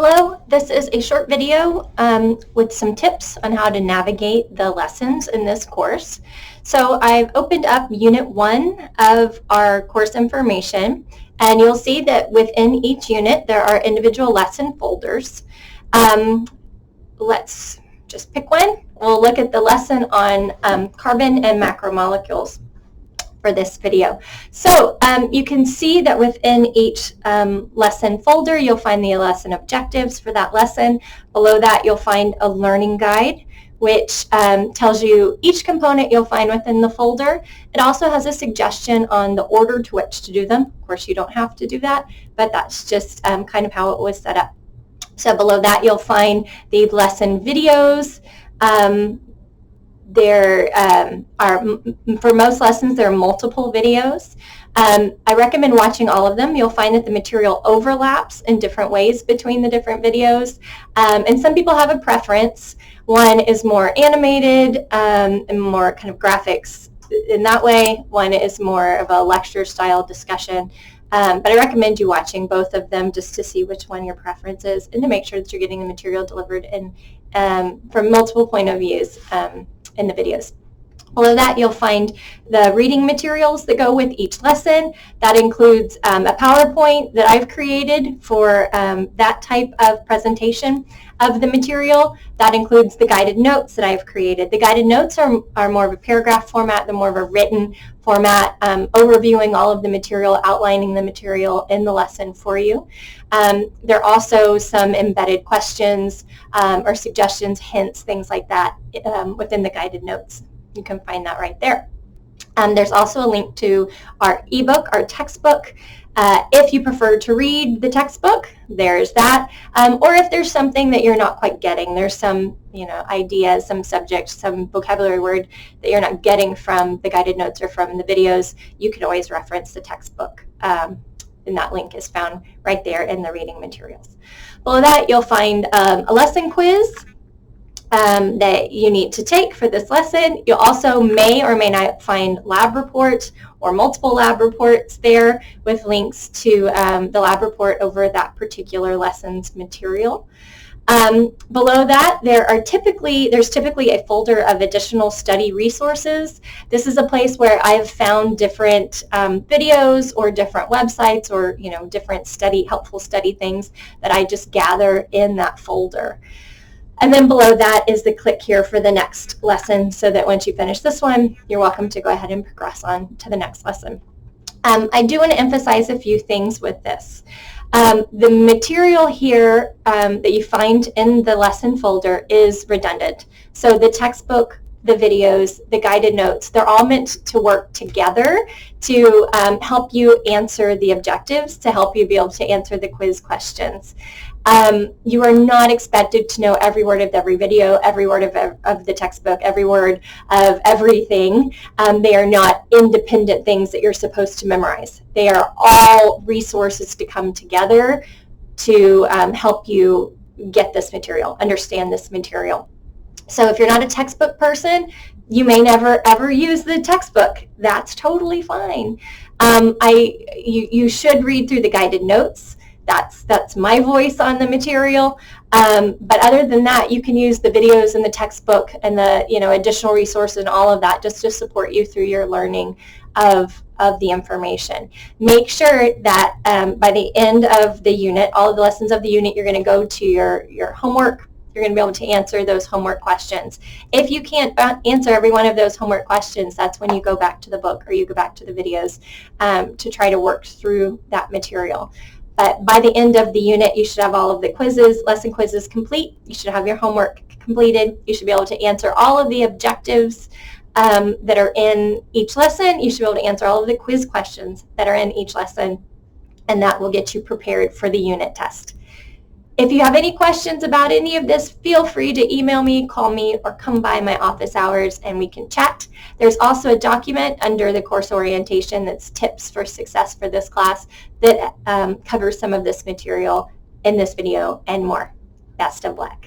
Hello, this is a short video with some tips on how to navigate the lessons in this course. So I've opened up Unit 1 of our course information, and you'll see that within each unit there are individual lesson folders. Let's just pick one. We'll look at the lesson on carbon and macromolecules for this video. So you can see that within each lesson folder you'll find the lesson objectives for that lesson. Below that you'll find a learning guide which tells you each component you'll find within the folder. It also has a suggestion on the order to which to do them. Of course you don't have to do that, but that's just kind of how it was set up. So below that you'll find the lesson videos. There are, for most lessons, there are multiple videos. I recommend watching all of them. You'll find that the material overlaps in different ways between the different videos. And some people have a preference. One is more animated and more kind of graphics in that way. One is more of a lecture style discussion. But I recommend you watching both of them just to see which one your preference is and to make sure that you're getting the material delivered in, from multiple point of views in the videos. Below that you'll find the reading materials that go with each lesson. That includes a PowerPoint that I've created for that type of presentation of the material. That includes the guided notes that I've created. The guided notes are more of a paragraph format. They're more of a written format, overviewing all of the material, outlining the material in the lesson for you. There are also some embedded questions or suggestions, hints, things like that within the guided notes. You can find that right there. There's also a link to our ebook, our textbook. If you prefer to read the textbook, there's that. Or if there's something that you're not quite getting, there's some ideas, some subjects, some vocabulary word that you're not getting from the guided notes or from the videos, you can always reference the textbook. And that link is found right there in the reading materials. Below that, you'll find a lesson quiz that you need to take for this lesson. You also may or may not find lab reports or multiple lab reports there with links to the lab report over that particular lesson's material. Below that, there's typically a folder of additional study resources. This is a place where I've found different videos or different websites or different helpful study things that I just gather in that folder. And then below that is the click here for the next lesson, so that once you finish this one, you're welcome to go ahead and progress on to the next lesson. I do want to emphasize a few things with this. The material here that you find in the lesson folder is redundant. So the textbook, the videos, the guided notes, they're all meant to work together to help you answer the objectives, to help you be able to answer the quiz questions. You are not expected to know every word of every video, every word of the textbook, every word of everything. They are not independent things that you're supposed to memorize. They are all resources to come together to help you get this material, understand this material. So if you're not a textbook person, you may never ever use the textbook. That's totally fine. You should read through the guided notes. That's my voice on the material. But other than that, you can use the videos and the textbook and the additional resources and all of that just to support you through your learning of the information. Make sure that by the end of the unit, all of the lessons of the unit, you're going to go to your homework. You're going to be able to answer those homework questions. If you can't answer every one of those homework questions, that's when you go back to the book or you go back to the videos to try to work through that material. But by the end of the unit, you should have all of the lesson quizzes complete. You should have your homework completed. You should be able to answer all of the objectives that are in each lesson. You should be able to answer all of the quiz questions that are in each lesson, and that will get you prepared for the unit test. If you have any questions about any of this, feel free to email me, call me, or come by my office hours and we can chat. There's also a document under the course orientation that's tips for success for this class that covers some of this material in this video and more. Best of luck.